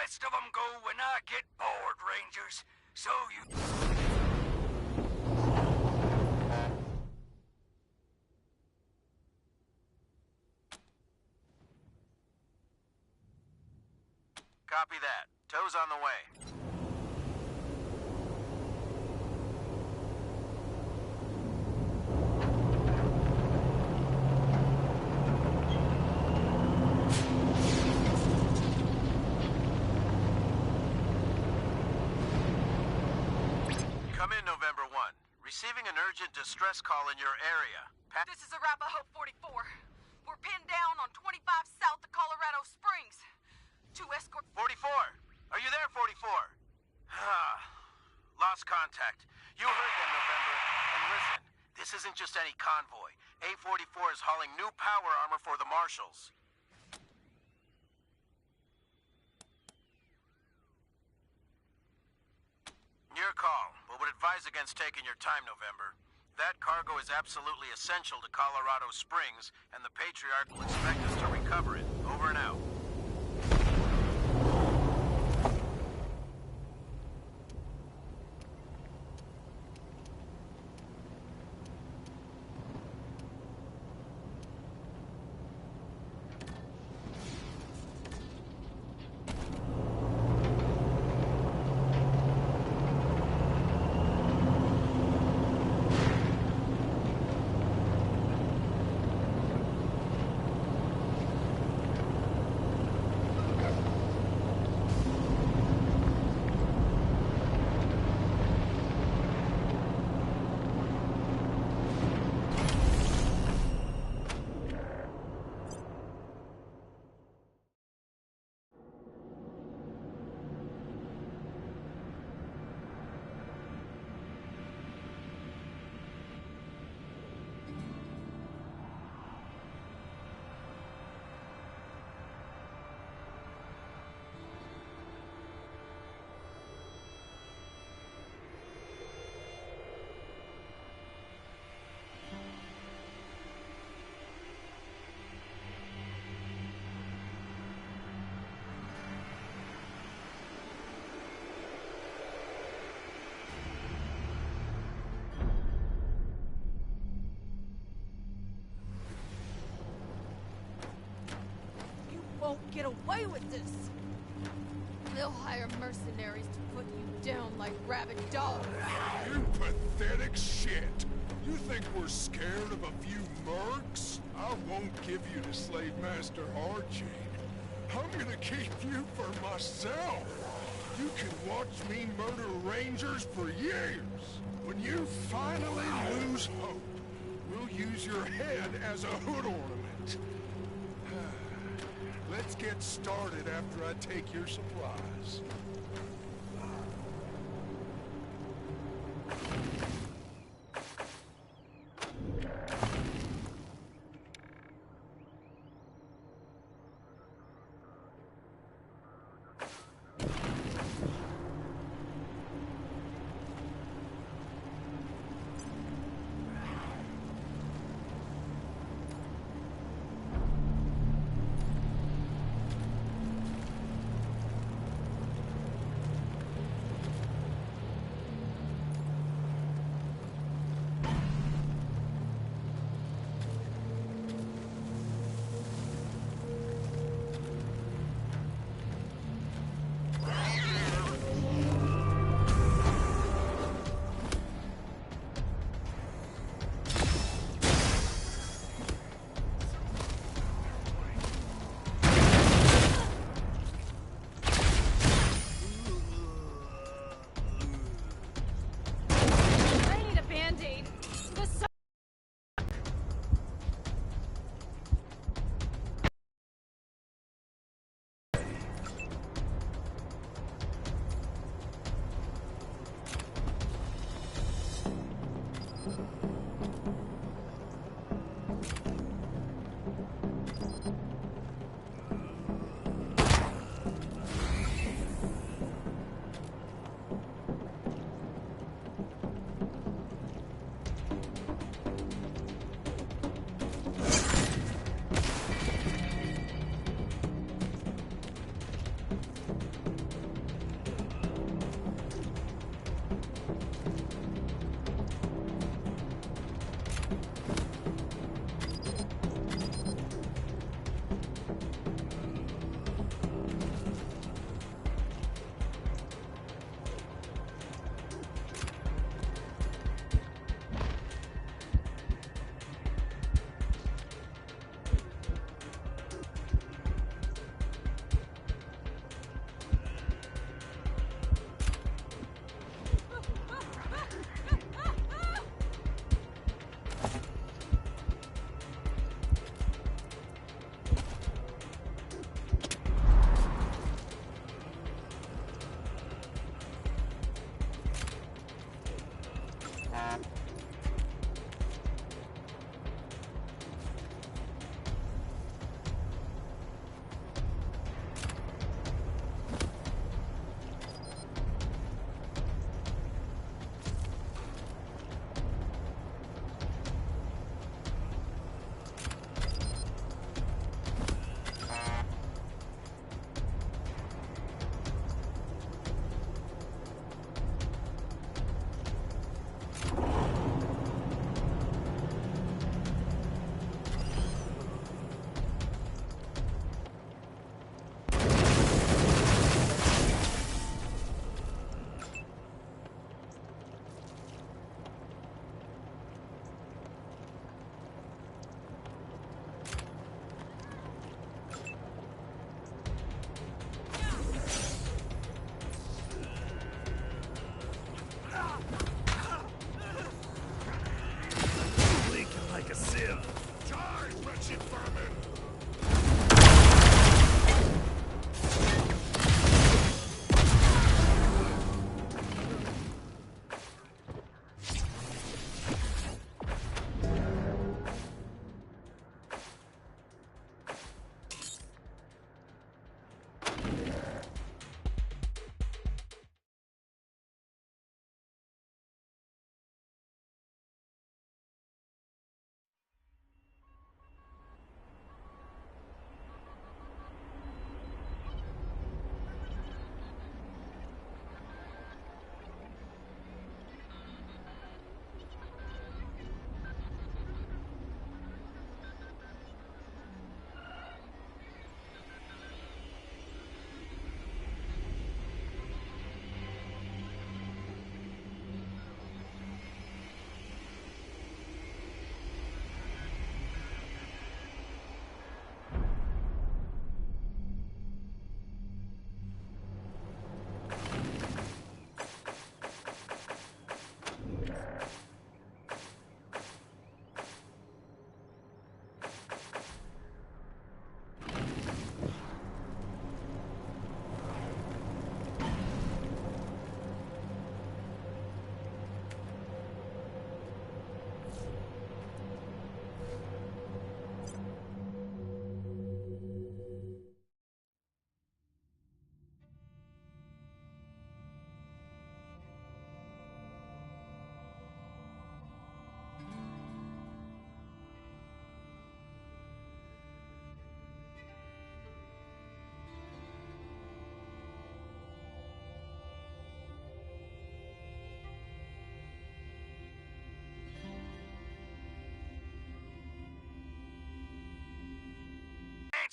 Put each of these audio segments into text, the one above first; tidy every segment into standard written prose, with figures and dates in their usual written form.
rest of them go when I get bored, Rangers. So you... Copy that. Tow's on the way. Come in, November 1. Receiving an urgent distress call in your area. This is Arapahoe 44. We're pinned down on 25 south of Colorado Springs. 2 escort... 44! Are you there, 44? Lost contact. You heard them, November. And listen, this isn't just any convoy. A44 is hauling new power armor for the Marshals. Your call, but would advise against taking your time, November. That cargo is absolutely essential to Colorado Springs, and the Patriarch will expect us to recover it. Over and out. Won't get away with this. They'll hire mercenaries to put you down like rabid dogs. You pathetic shit. You think we're scared of a few mercs? I won't give you to Slave Master Hardchain. I'm gonna keep you for myself. You can watch me murder Rangers for years. When you finally lose hope, we'll use your head as a hood ornament. Let's get started after I take your supplies.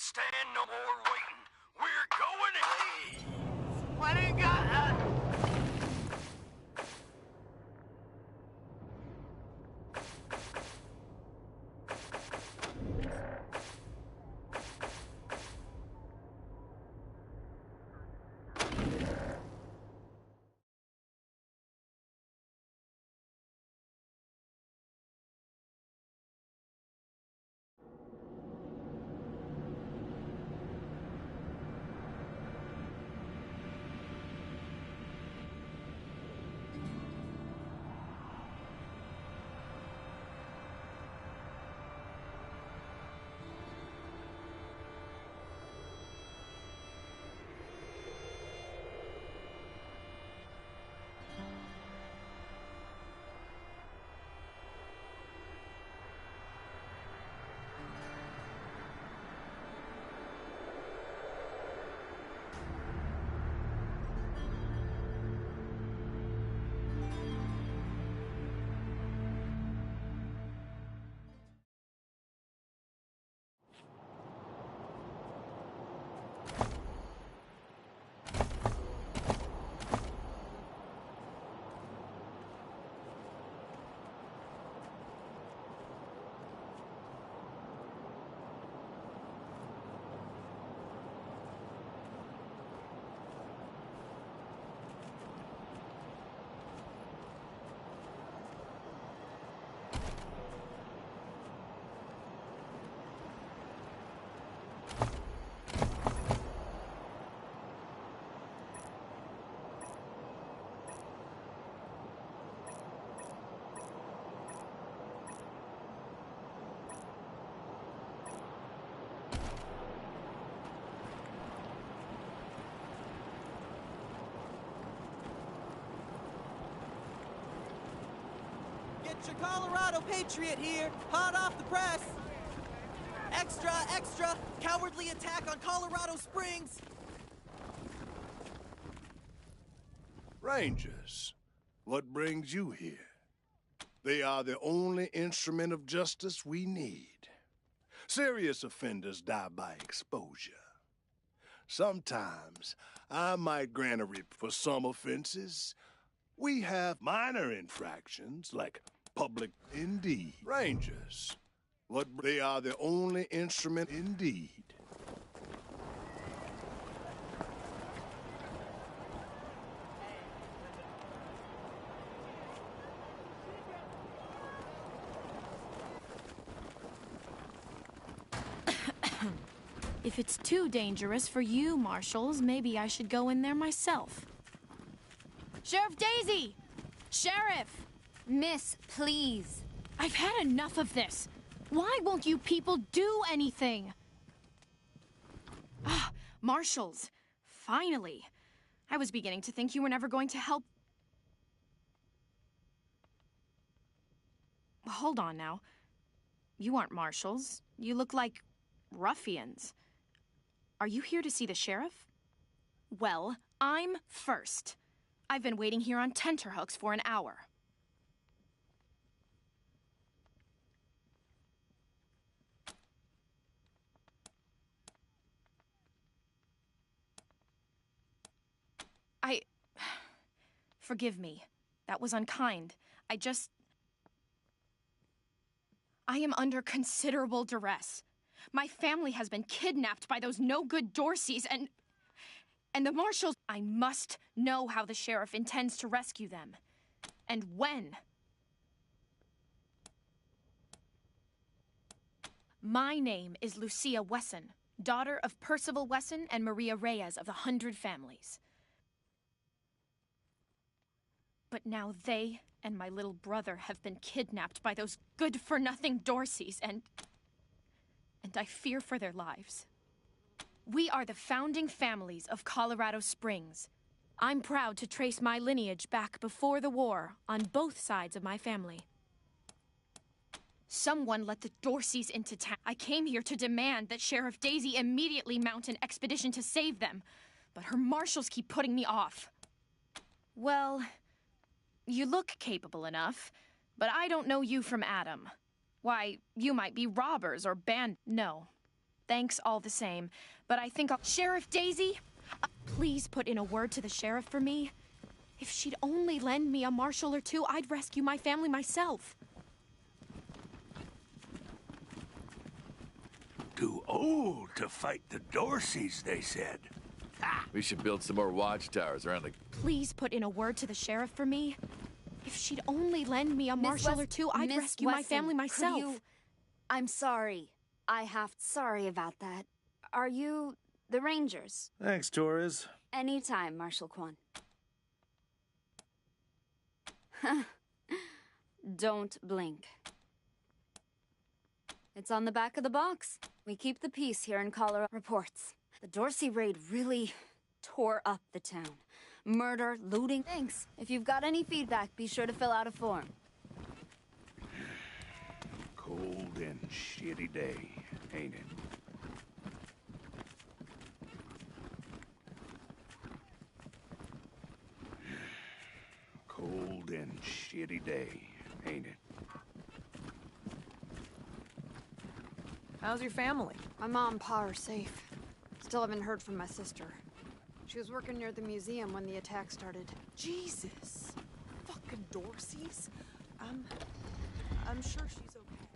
stand no more waiting. We're going in. What do you got? Get your Colorado Patriot here, hot off the press. Extra, extra, cowardly attack on Colorado Springs. Rangers, what brings you here? They are the only instrument of justice we need. Serious offenders die by exposure. Sometimes I might grant a rip for some offenses. We have minor infractions like public indeed. Rangers, they are the only instrument indeed. If it's too dangerous for you, Marshals, maybe I should go in there myself. Sheriff Daisy! Sheriff! Miss, please. I've had enough of this. Why won't you people do anything? Ah, Marshals. Finally. I was beginning to think you were never going to help. Hold on now. You aren't Marshals. You look like ruffians. Are you here to see the sheriff? Well, I'm first. I've been waiting here on tenterhooks for an hour. Forgive me. That was unkind. I am under considerable duress. My family has been kidnapped by those no-good Dorseys and the Marshals. I must know how the sheriff intends to rescue them. And when. My name is Lucia Wesson, daughter of Percival Wesson and Maria Reyes of the 100 Families. But now they and my little brother have been kidnapped by those good-for-nothing Dorseys, and I fear for their lives. We are the founding families of Colorado Springs. I'm proud to trace my lineage back before the war on both sides of my family. Someone let the Dorseys into town. I came here to demand that Sheriff Daisy immediately mount an expedition to save them, but her marshals keep putting me off. Well, you look capable enough, but I don't know you from Adam. Why, you might be robbers or No. Thanks all the same, but I think I'll... Sheriff Daisy? Please put in a word to the sheriff for me. If she'd only lend me a marshal or two, I'd rescue my family myself. Too old to fight the Dorseys, they said. We should build some more watchtowers around the... Please put in a word to the sheriff for me. If she'd only lend me a Miss marshal West- or two, I'd Miss rescue my Weston, family could myself. you- I'm sorry. Sorry about that. Are you the Rangers? Thanks, Torres. Anytime, Marshal Quan. Don't blink. It's on the back of the box. We keep the peace here in Colorado. Reports. The Dorsey raid really tore up the town. Murder, looting. Thanks. If you've got any feedback, be sure to fill out a form. Cold and shitty day, ain't it? Cold and shitty day, ain't it? How's your family? My mom and pa are safe. Still haven't heard from my sister. She was working near the museum when the attack started. Jesus. Fucking Dorseys. I'm sure she's okay.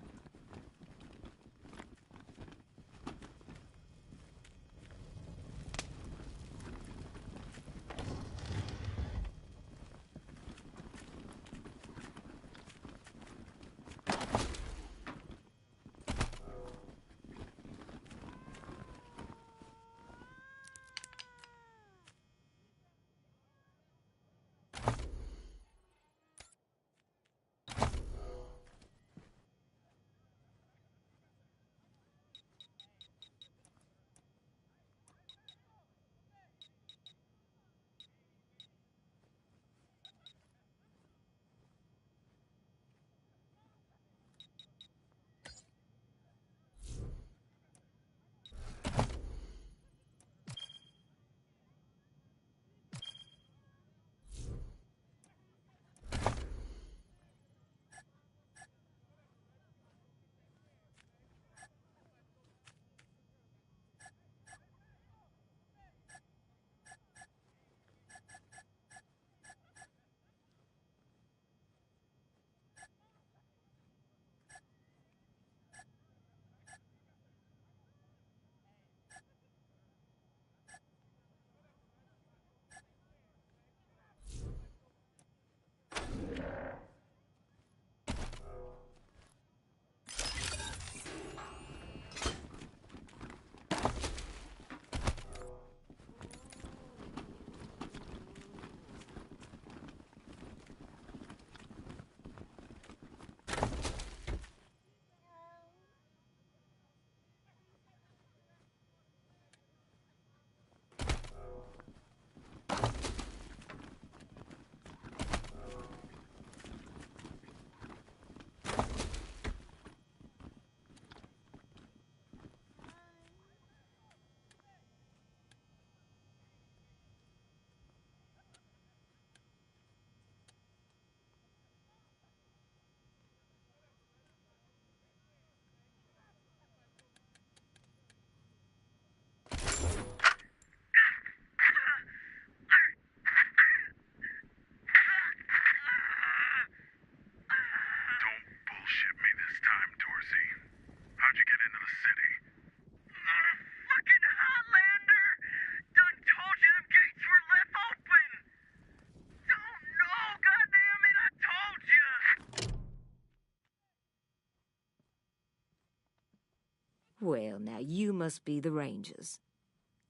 Well, now you must be the Rangers.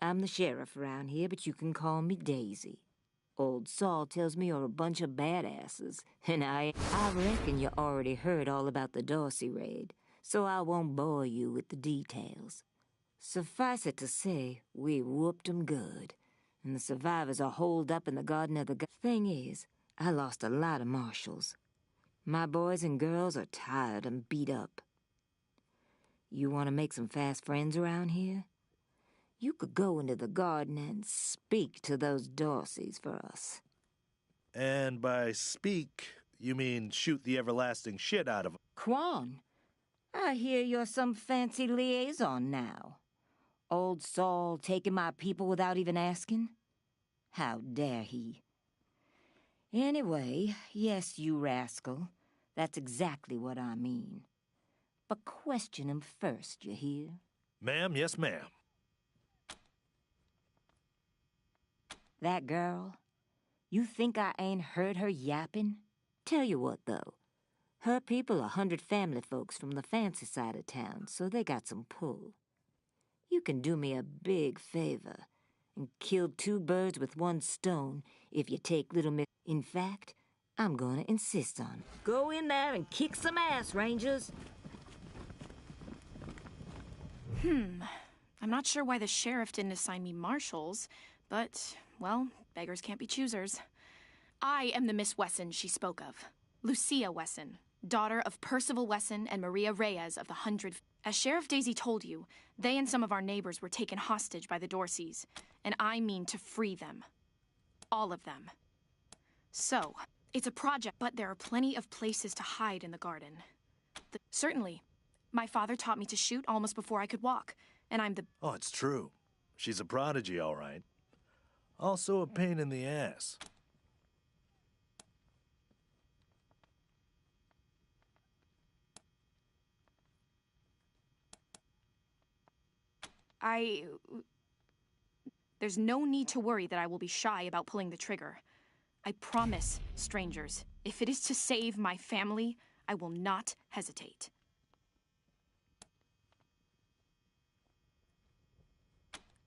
I'm the sheriff around here, but you can call me Daisy. Old Saul tells me you're a bunch of badasses, and I reckon you already heard all about the Dorsey raid, so I won't bore you with the details. Suffice it to say, we whooped 'em good, and the survivors are holed up in the Garden of the Thing is, I lost a lot of marshals. My boys and girls are tired and beat up. You want to make some fast friends around here? You could go into the garden and speak to those Dorseys for us. And by speak, you mean shoot the everlasting shit out of them. Quan, I hear you're some fancy liaison now. Old Saul taking my people without even asking? How dare he? Anyway, yes, you rascal. That's exactly what I mean. But question him first, you hear? Ma'am, yes, ma'am. That girl? You think I ain't heard her yapping? Tell you what, though. Her people are 100 family folks from the fancy side of town, so they got some pull. You can do me a big favor and kill 2 birds with 1 stone if you take Little Miss. In fact, I'm gonna insist on it. Go in there and kick some ass, Rangers. I'm not sure why the sheriff didn't assign me marshals, but, well, beggars can't be choosers. I am the Miss Wesson she spoke of. Lucia Wesson, daughter of Percival Wesson and Maria Reyes of the 100... As Sheriff Daisy told you, they and some of our neighbors were taken hostage by the Dorseys, and I mean to free them. All of them. So, it's a project, but there are plenty of places to hide in the garden. Certainly. My father taught me to shoot almost before I could walk, and I'm the... Oh, it's true. She's a prodigy, all right. Also a pain in the ass. There's no need to worry that I will be shy about pulling the trigger. I promise, strangers, if it is to save my family, I will not hesitate.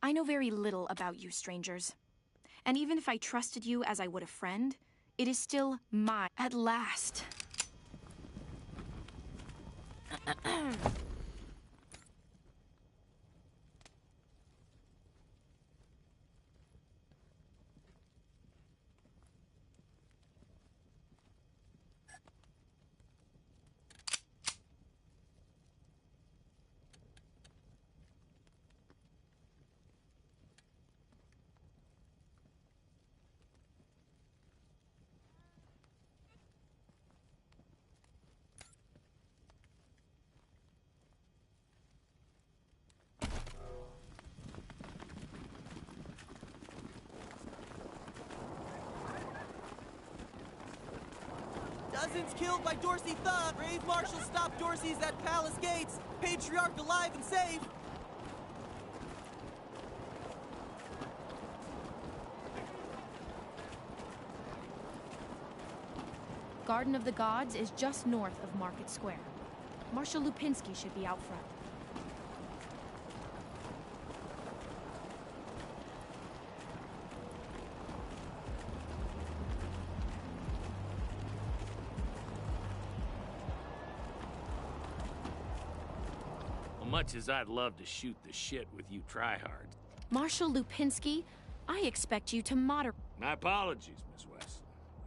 I know very little about you, strangers. And even if I trusted you as I would a friend, it is still my... At last. Dozens killed by Dorsey Thug. Brave Marshal stopped Dorsey's at Palace Gates. Patriarch alive and safe. Garden of the Gods is just north of Market Square. Marshal Lupinski should be out front. Much as I'd love to shoot the shit with you tryhards. Marshal Lupinski, I expect you to moderate. My apologies, Miss Wesson.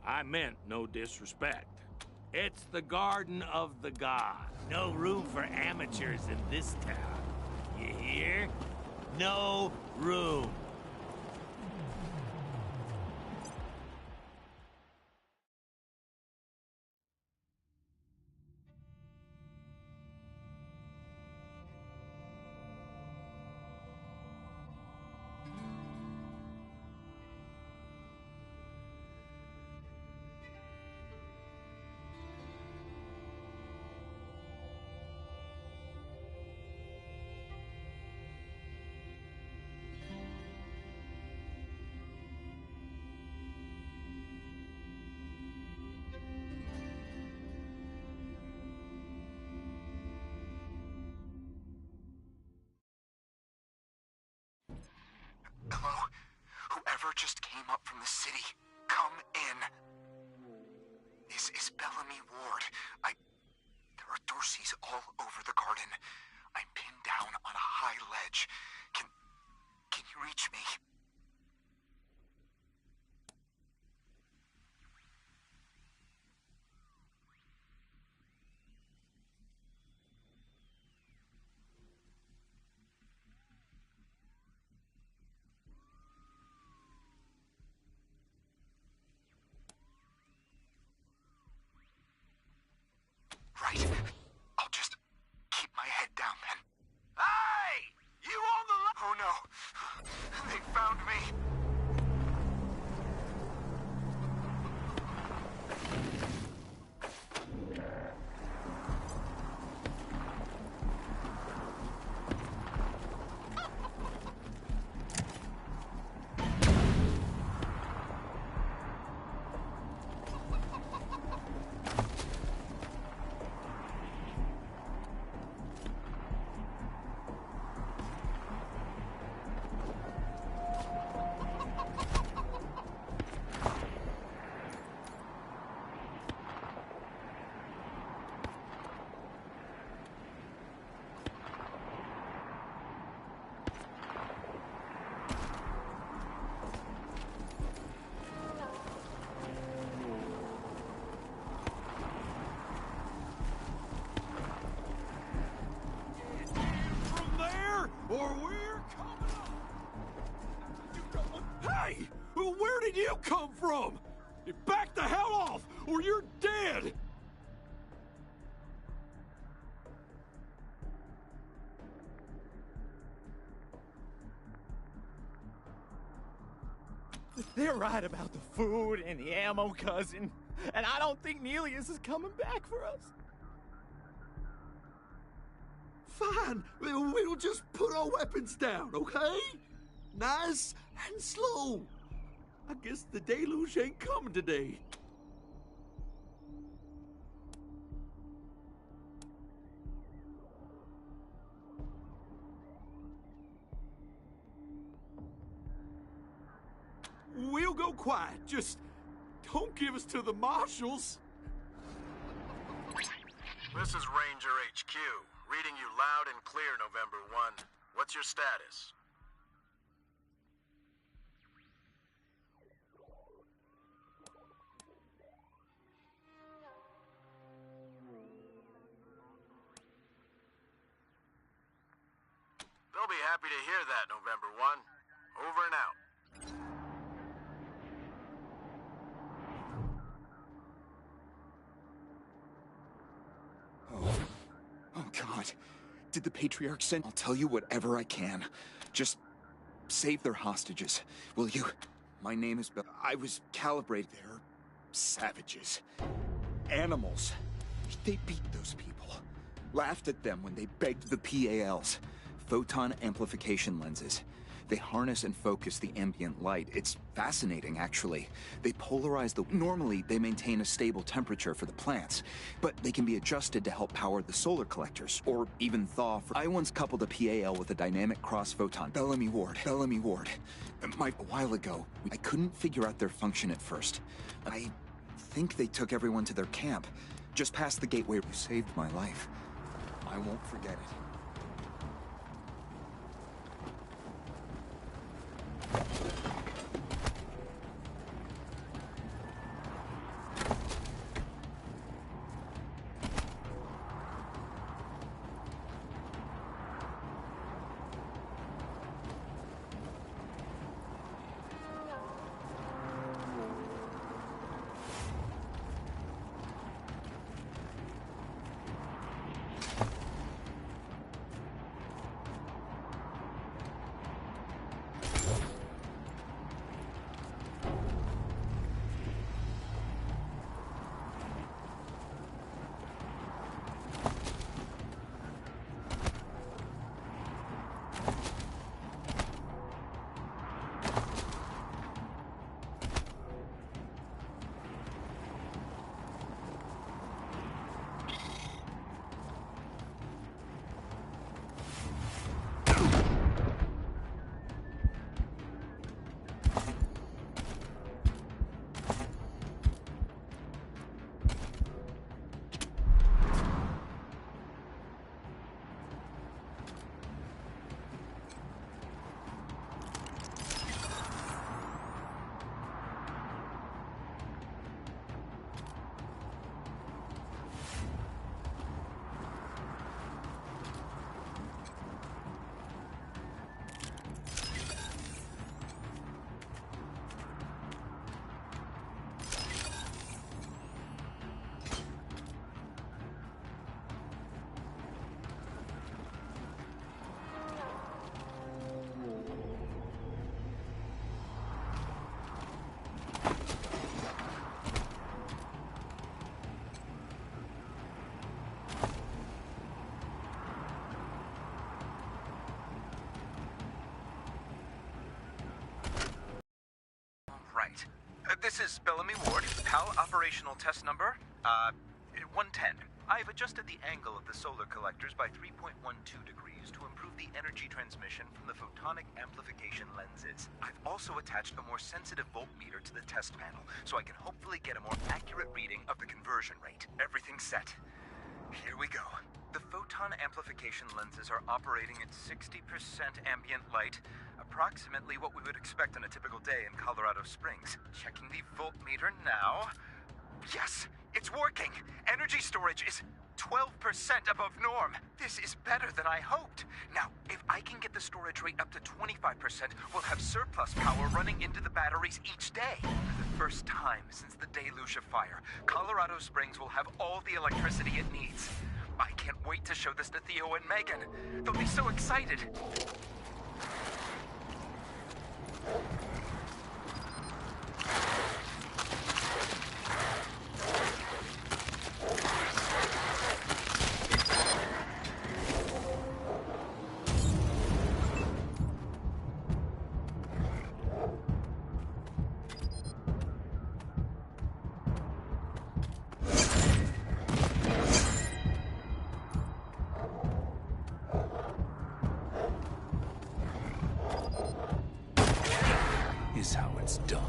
I meant no disrespect. It's the Garden of the Gods. No room for amateurs in this town. You hear? No room. Hello? Whoever just came up from the city, come in. Is Bellamy Ward. There are Dorseys all over the garden. I'm pinned down on a high ledge. Can you reach me? Right. I'll just keep my head down then. Hey! You on the line? Oh Where did you come from? You back the hell off, or you're dead! They're right about the food and the ammo, cousin. And I don't think Nelius is coming back for us. Fine, we'll just put our weapons down, okay? Nice and slow. I guess the deluge ain't coming today. We'll go quiet. Just don't give us to the marshals. This is Ranger HQ. Reading you loud and clear, November 1. What's your status? They'll be happy to hear that, November 1. Over and out. Oh, God. Did the Patriarch send? I'll tell you whatever I can. Just save their hostages, will you? My name is Bill. I was calibrated. They're savages. Animals. They beat those people. Laughed at them when they begged the PALs. Photon amplification lenses. They harness and focus the ambient light. It's fascinating, actually. They polarize the... Normally, they maintain a stable temperature for the plants, but they can be adjusted to help power the solar collectors, or even thaw for... I once coupled a PAL with a dynamic cross-photon. Bellamy Ward. A while ago, I couldn't figure out their function at first. I think they took everyone to their camp, just past the gateway. You saved my life. I won't forget it. This is Bellamy Ward, PAL operational test number, 110. I've adjusted the angle of the solar collectors by 3.12 degrees to improve the energy transmission from the photonic amplification lenses. I've also attached a more sensitive voltmeter to the test panel, so I can hopefully get a more accurate reading of the conversion rate. Everything's set. Here we go. The photon amplification lenses are operating at 60% ambient light, approximately what we would expect on a typical day in Colorado Springs. Checking the voltmeter now. Yes, it's working. Energy storage is 12% above norm. This is better than I hoped. Now, if I can get the storage rate up to 25%, we'll have surplus power running into the batteries each day. For the first time since the deluge of fire, Colorado Springs will have all the electricity it needs. I can't wait to show this to Theo and Megan. They'll be so excited. Is how it's done.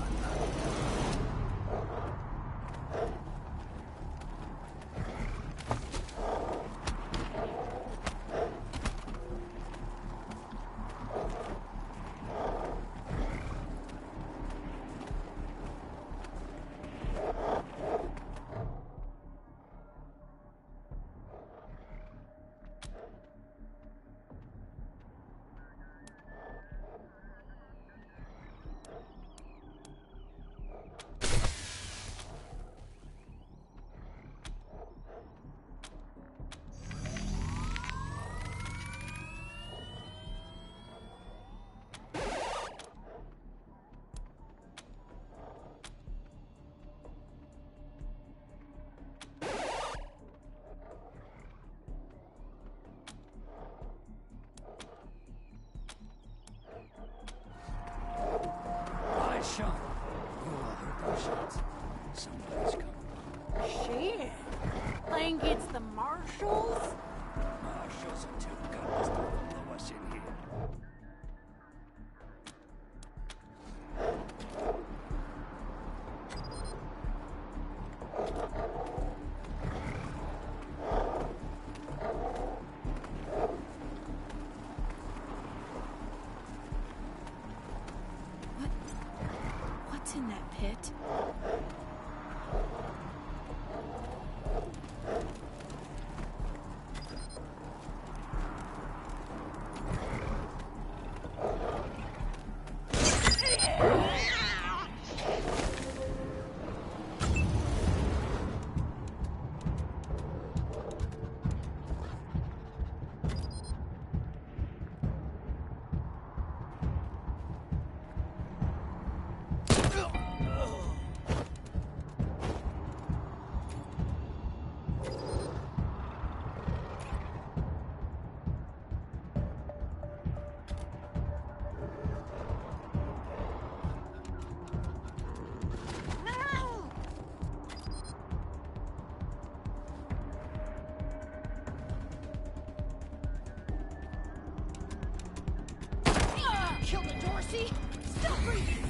Sean, you all heard those shots. Somebody's coming. Shit. Think it's the Marshals? Marshals until goodness don't blow us in here. What's in that pit? Kill the Dorsey? Still breathing!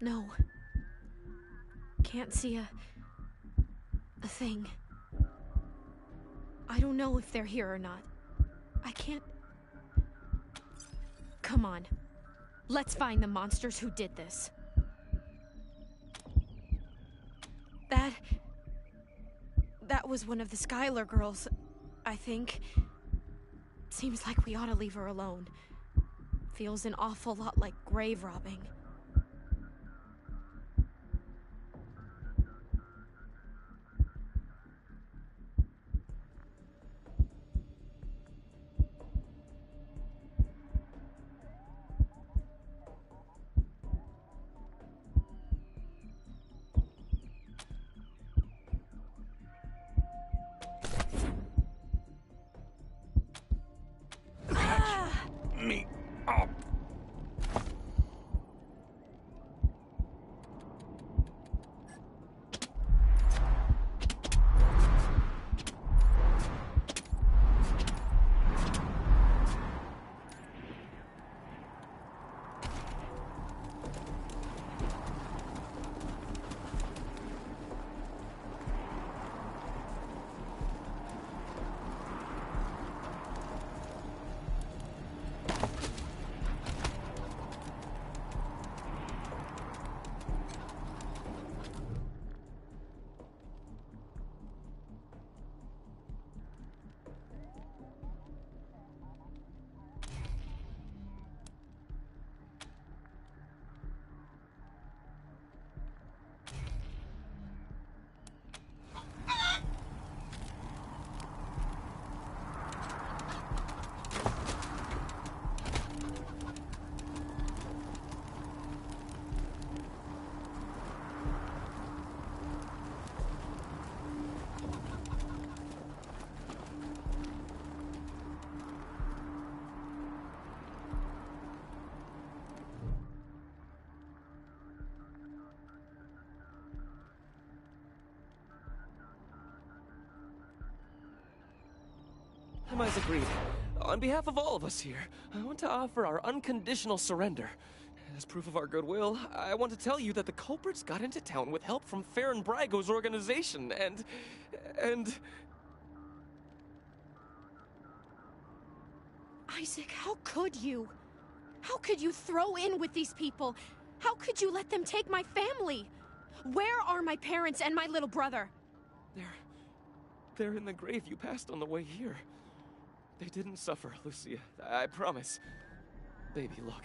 No. Can't see a thing. I don't know if they're here or not. I can't... Come on. Let's find the monsters who did this. That was one of the Skylar girls, I think. Seems like we ought to leave her alone. Feels an awful lot like grave robbing. Me up. Compromise agreed. On behalf of all of us here, I want to offer our unconditional surrender. As proof of our goodwill, I want to tell you that the culprits got into town with help from Farron Brago's organization, and... Isaac, how could you? How could you throw in with these people? How could you let them take my family? Where are my parents and my little brother? They're in the grave you passed on the way here. They didn't suffer, Lucia. I promise. Baby, look.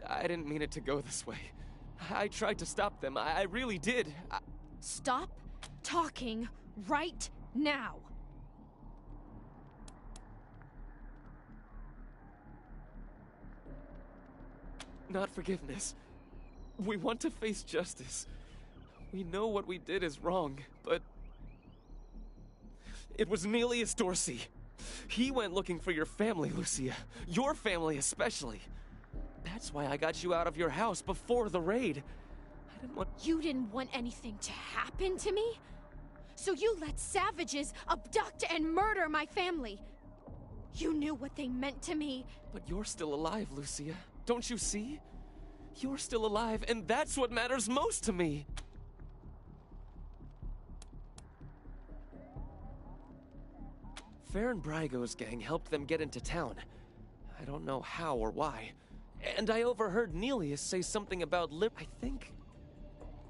I didn't mean it to go this way. I tried to stop them. I really did. Stop talking right now. Not forgiveness. We want to face justice. We know what we did is wrong, but... It was Neelius Dorsey. He went looking for your family, Lucia. Your family especially. That's why I got you out of your house before the raid. I didn't want... You didn't want anything to happen to me? So you let savages abduct and murder my family. You knew what they meant to me. But you're still alive, Lucia. Don't you see? You're still alive, and that's what matters most to me. Farron Brago's gang helped them get into town. I don't know how or why. And I overheard Neelius say something about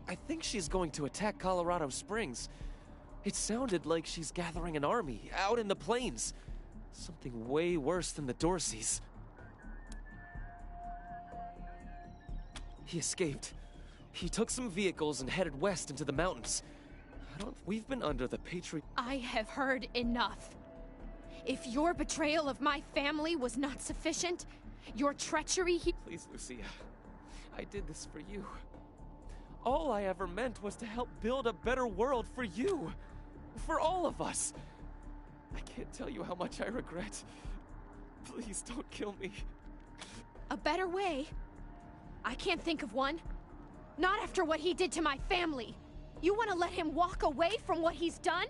I think she's going to attack Colorado Springs. It sounded like she's gathering an army out in the plains. Something way worse than the Dorseys. He escaped. He took some vehicles and headed west into the mountains. We've been under the Patriot... I have heard enough. If your betrayal of my family was not sufficient, your treachery Please, Lucia. I did this for you. All I ever meant was to help build a better world for you. For all of us. I can't tell you how much I regret. Please don't kill me. A better way? I can't think of one. Not after what he did to my family. You want to let him walk away from what he's done?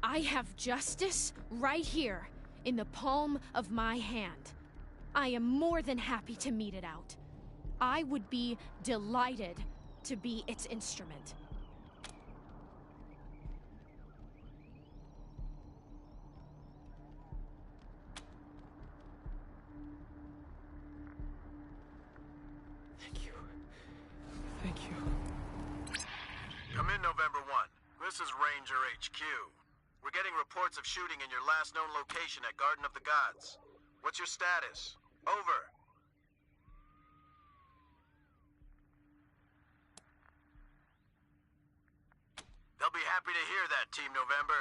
I have justice right here. in the palm of my hand. I am more than happy to mete it out. I would be delighted to be its instrument. Thank you. Come in, November 1. This is Ranger HQ. We're getting reports of shooting in your last known location at Garden of the Gods. What's your status? Over. They'll be happy to hear that, Team November,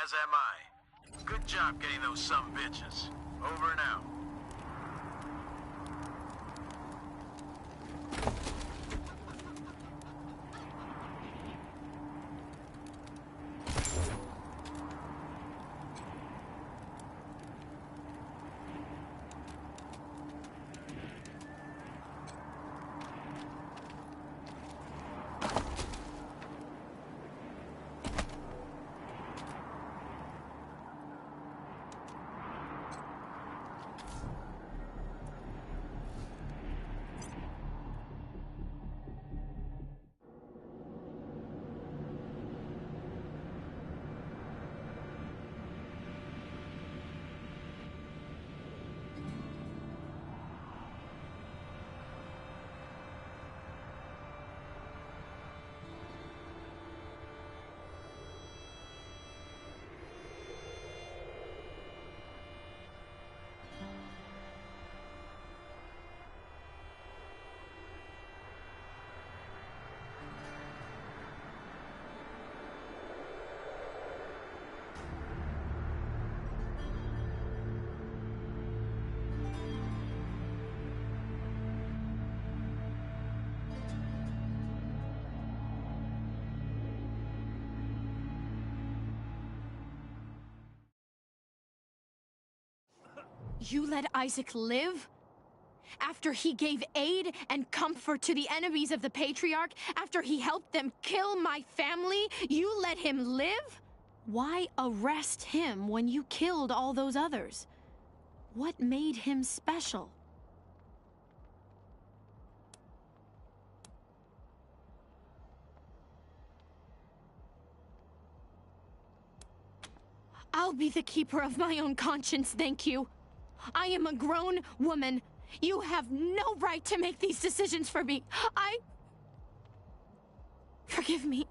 as am I. Good job getting those sumbitches. Over and out. You let Isaac live? After he gave aid and comfort to the enemies of the Patriarch? After he helped them kill my family? You let him live? Why arrest him when you killed all those others? What made him special? I'll be the keeper of my own conscience, thank you. I am a grown woman. You have no right to make these decisions for me. Forgive me.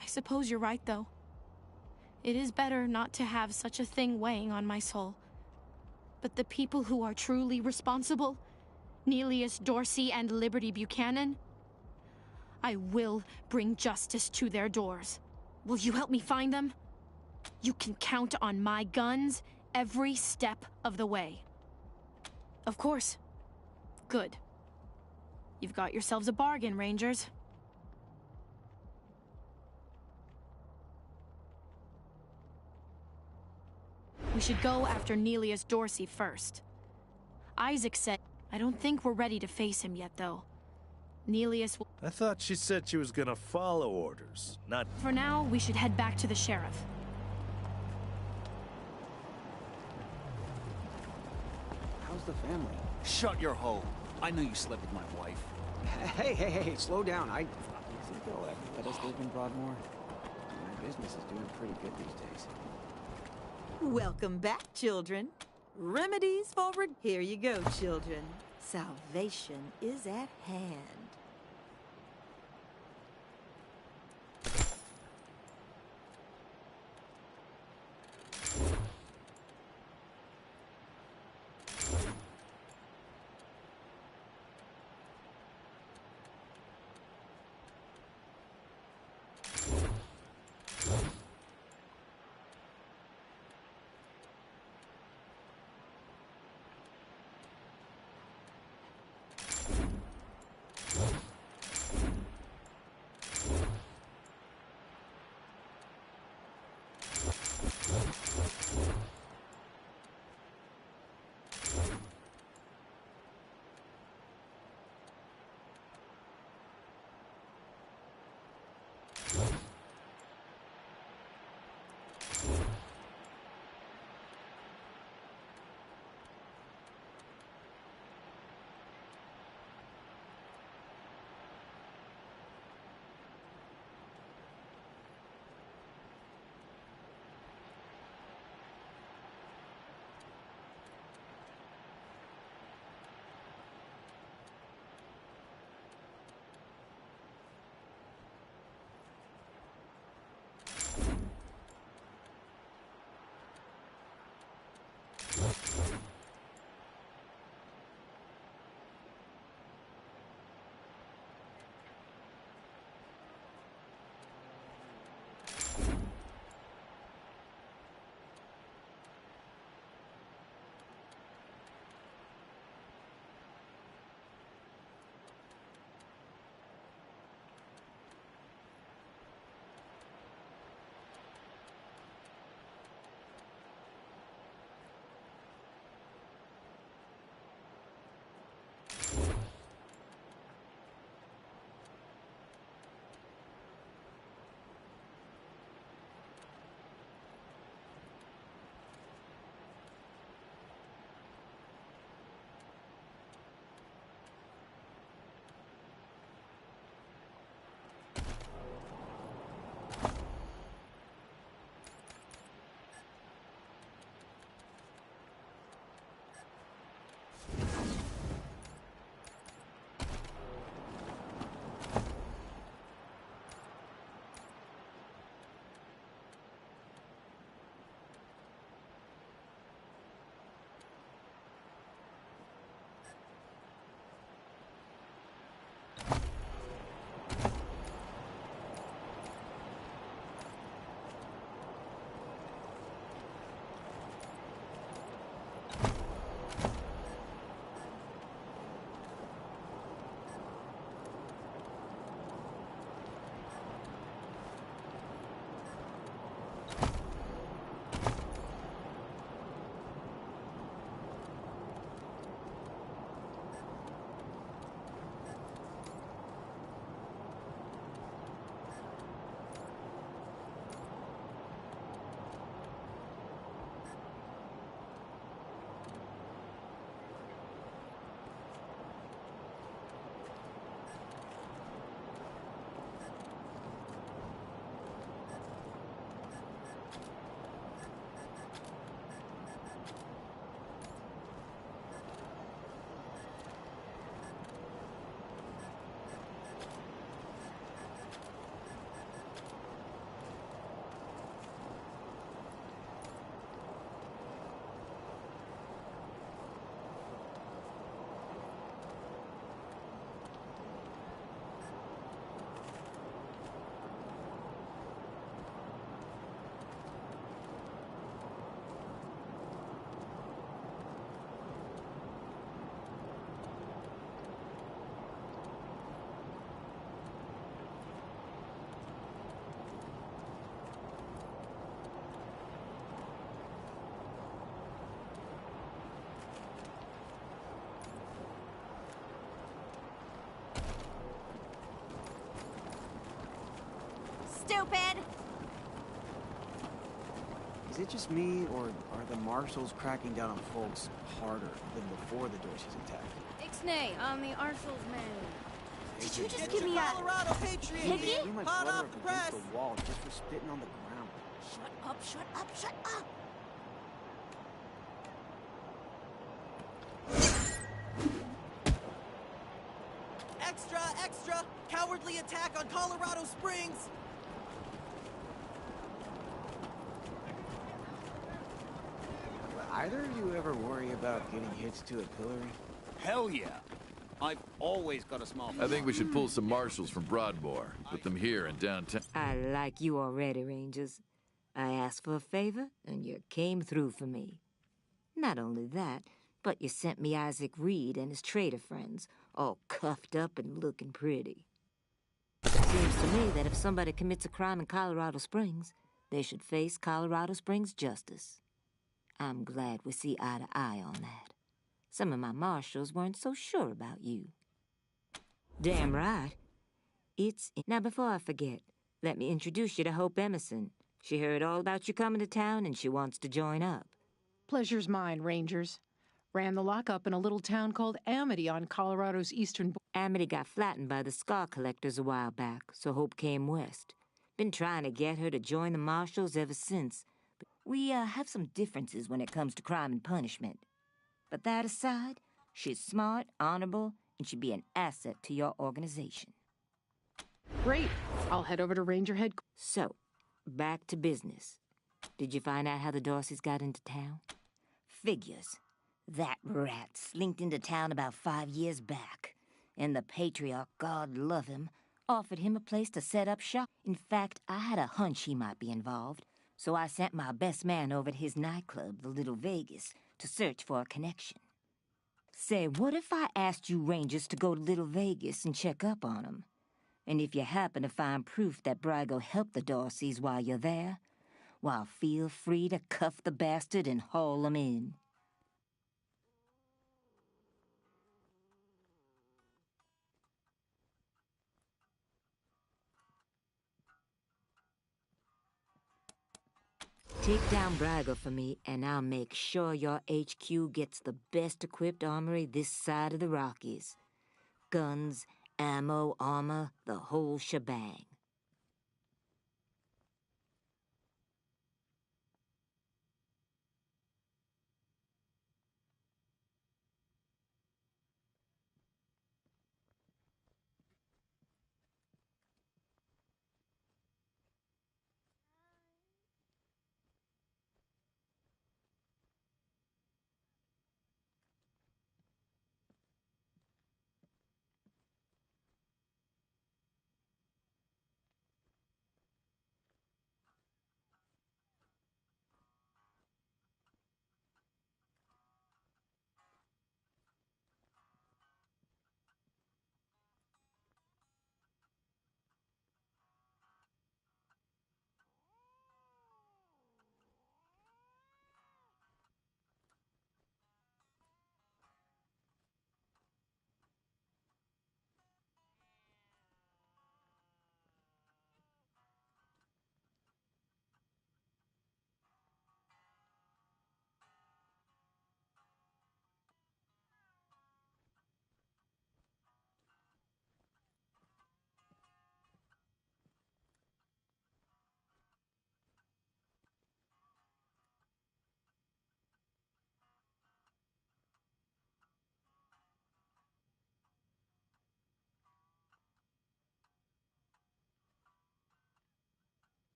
I suppose you're right, though. It is better not to have such a thing weighing on my soul. But the people who are truly responsible, Neilius Dorsey and Liberty Buchanan, I will bring justice to their doors. Will you help me find them? You can count on my guns every step of the way. Of course. Good. You've got yourselves a bargain, Rangers. We should go after Neilius Dorsey first. Isaac said... I don't think we're ready to face him yet, though. Neilius will... I thought she said she was gonna follow orders, not... For now, we should head back to the sheriff. How's the family? Shut your hole. I know you slept with my wife. Hey, slow down. You think they'll ever let us live in Broadmoor? My business is doing pretty good these days. Welcome back, children. Remedies forward. Here you go, children. Salvation is at hand. stupid! Is it just me, or are the marshals cracking down on folks harder than before the Dorseys attacked? Ixnay, I'm the Arshal's man. Did you just give me a Colorado Patriot hickey? here, Me and my hot brother off up the against press. the wall just for spitting on the ground. Shut up, shut up, shut up! Extra, extra! Cowardly attack on Colorado Springs! Either of you ever worry about getting hitched to a pillory? Hell yeah. I've always got a small... I think we should pull some marshals from Broadmoor. Put them here in downtown. I like you already, Rangers. I asked for a favor, and you came through for me. Not only that, but you sent me Isaac Reed and his traitor friends, all cuffed up and looking pretty. Seems to me that if somebody commits a crime in Colorado Springs, they should face Colorado Springs justice. I'm glad we see eye to eye on that. Some of my marshals weren't so sure about you. Damn right. Now, before I forget, let me introduce you to Hope Emerson. She heard all about you coming to town, and she wants to join up. Pleasure's mine, Rangers. Ran the lockup in a little town called Amity on Colorado's eastern border. Amity got flattened by the Scar Collectors a while back, so Hope came west. Been trying to get her to join the marshals ever since. But we have some differences when it comes to crime and punishment. But that aside, she's smart, honorable, and should be an asset to your organization. Great. I'll head over to Ranger Headquarters. So, back to business. Did you find out how the Dorseys got into town? Figures. That rat slinked into town about 5 years back, and the Patriarch, God love him, offered him a place to set up shop. In fact, I had a hunch he might be involved, so I sent my best man over to his nightclub, the Little Vegas, to search for a connection. Say, what if I asked you Rangers to go to Little Vegas and check up on him? And if you happen to find proof that Brago helped the Dorseys while you're there, well, feel free to cuff the bastard and haul him in. Take down Brago for me, and I'll make sure your HQ gets the best-equipped armory this side of the Rockies. Guns, ammo, armor, the whole shebang.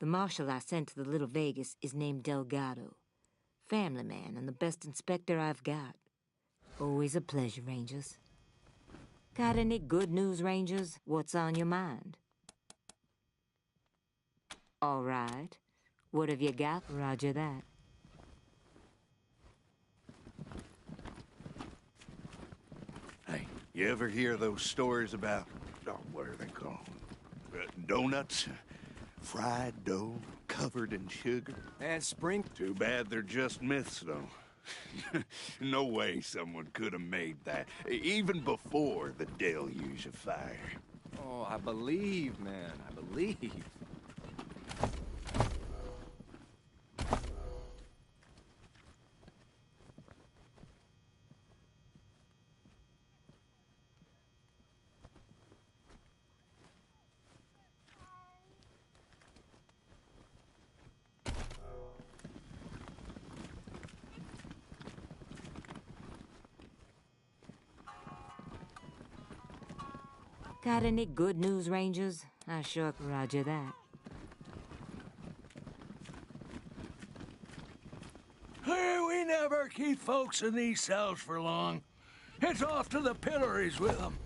The marshal I sent to the Little Vegas is named Delgado. Family man and the best inspector I've got. Always a pleasure, Rangers. Got any good news, Rangers? What's on your mind? All right. What have you got? Roger that. Hey, you ever hear those stories about, what are they called? Donuts? Fried dough, covered in sugar? And spring? Too bad they're just myths, though. No way someone could have made that, even before the deluge of fire. Oh, I believe, man. I believe. Got any good news, Rangers? I sure roger that. Hey, we never keep folks in these cells for long. It's off to the pillories with them.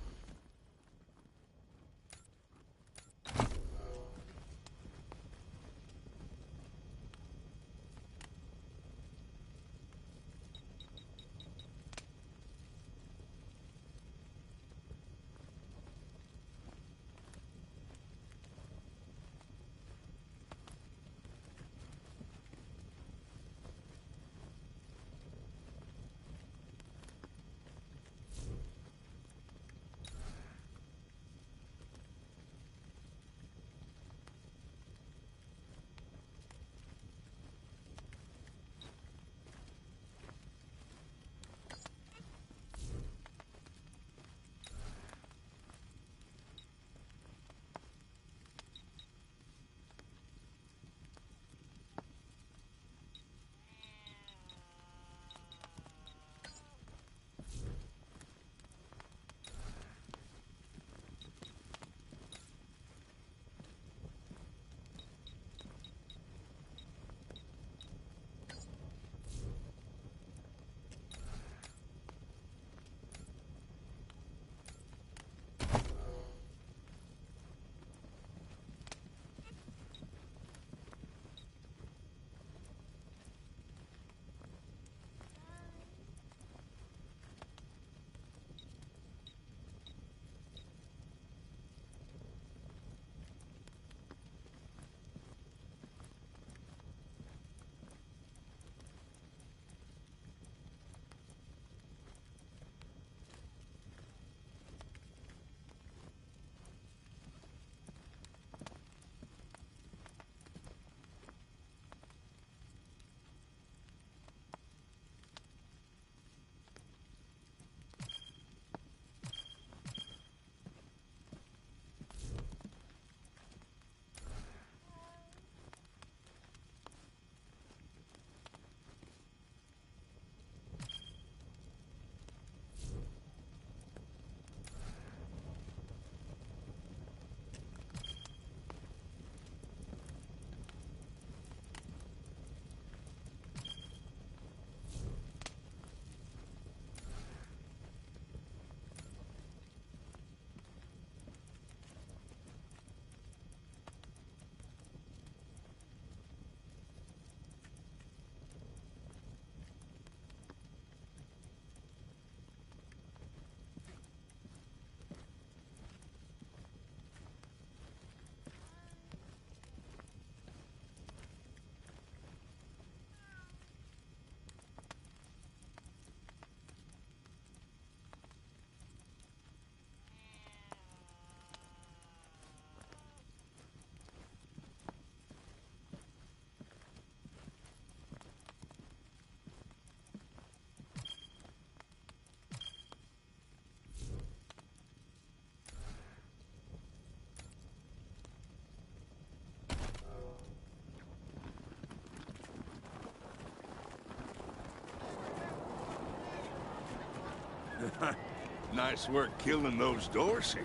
Nice work killing those Dorseys.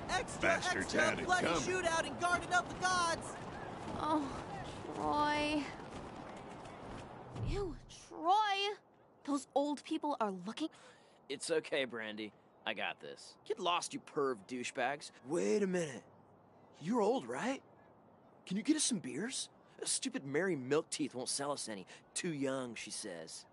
Extra, Bastards extra, had it bloody coming. shootout in Garden of the Gods! Oh, Troy. Ew, Troy! Those old people are looking. It's okay, Brandy. I got this. Get lost, you perv douchebags. Wait a minute. You're old, right? Can you get us some beers? Stupid Mary Milkteeth won't sell us any. Too young, she says.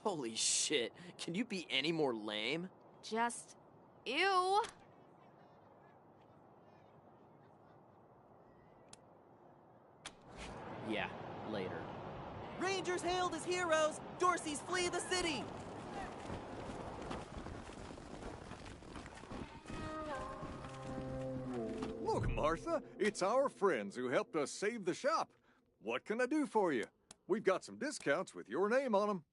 Holy shit. Can you be any more lame? Just. Ew! Yeah, later. Rangers hailed as heroes! Dorsey's flee the city! Look, Martha, it's our friends who helped us save the shop. What can I do for you? We've got some discounts with your name on them.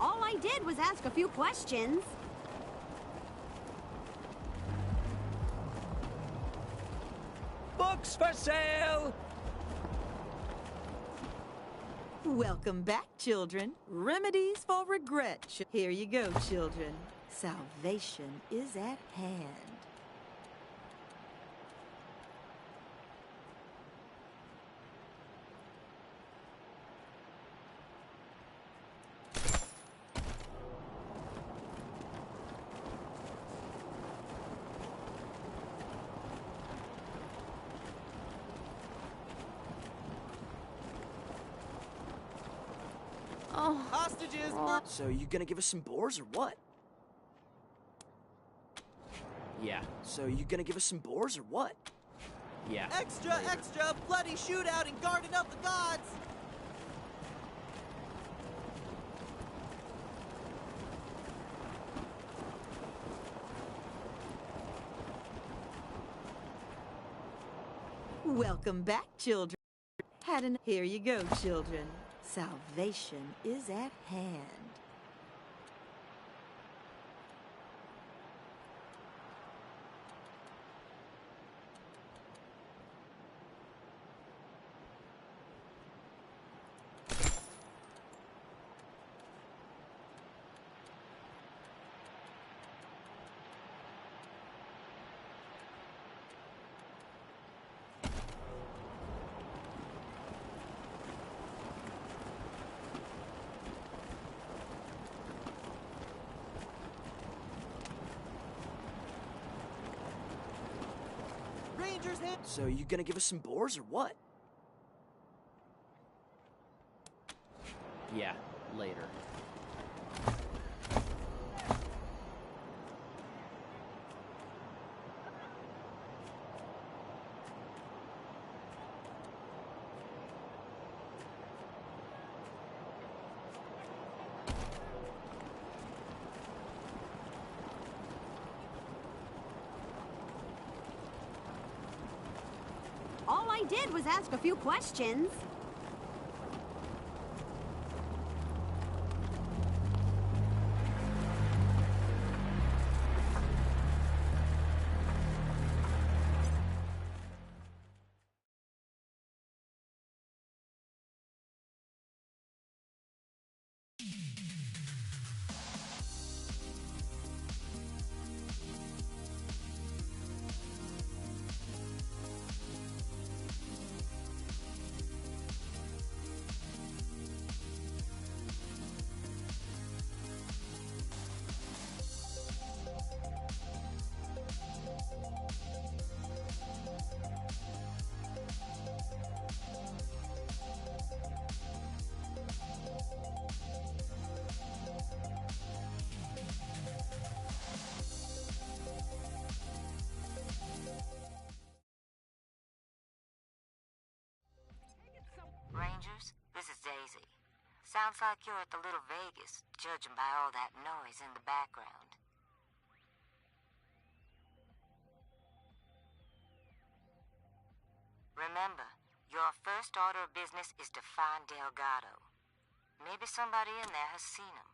All I did was ask a few questions. Books for sale! Welcome back, children. Remedies for regret. Here you go, children. Salvation is at hand. Oh. Hostages! So you gonna give us some boars or what? Yeah. So you gonna give us some boars or what? Yeah. Extra, later. extra! Bloody shootout in Garden of the Gods! Welcome back, children. Here you go, children. Salvation is at hand. Rangers hit! So you gonna give us some boars or what? Yeah, later. All I did was ask a few questions. Rangers. This is Daisy. Sounds like you're at the Little Vegas, judging by all that noise in the background. Remember, your first order of business is to find Delgado. Maybe somebody in there has seen him.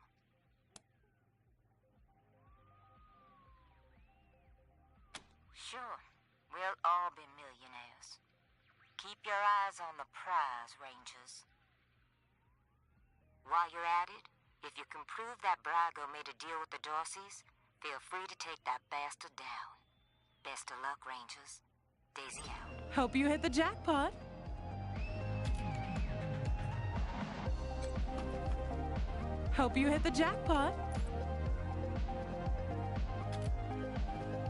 Sure, we'll all be millionaires. Keep your eyes on the prize, Rangers. While you're at it, if you can prove that Brago made a deal with the Dorseys, feel free to take that bastard down. Best of luck, Rangers. Daisy out. Hope you hit the jackpot. Hope you hit the jackpot.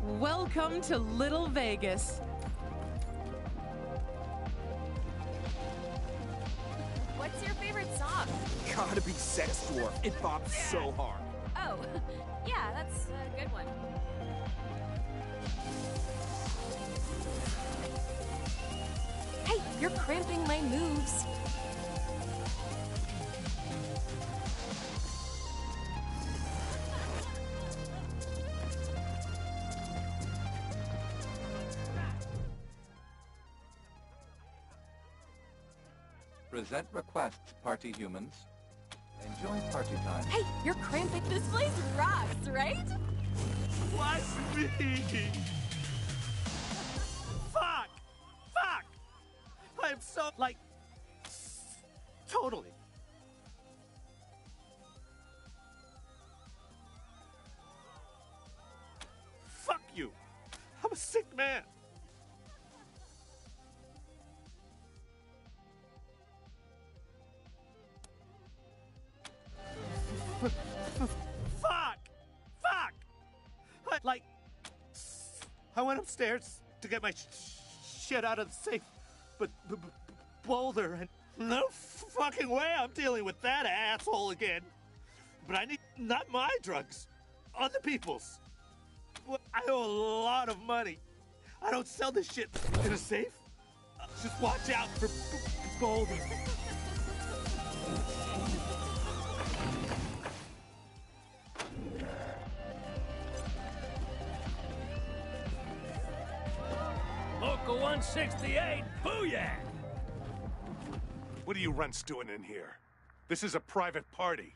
Welcome to Little Vegas. What's your favorite song? Gotta be Sex Dwarf. It bops so hard. Oh, yeah, that's a good one. Hey, you're cramping my moves. Present requests, party humans. Enjoy party time. Hey, you're cramping. This place rocks, right? What's me? Fuck! Fuck! I'm so, like, totally. Fuck you! I'm a sick man. Fuck! Fuck! I went upstairs to get my shit out of the safe, but Boulder, and no fucking way I'm dealing with that asshole again. But I need, not my drugs, other people's. I owe a lot of money. I don't sell this shit in a safe. Just watch out for Boulder. Local 168, booyah! What are you runts doing in here? This is a private party.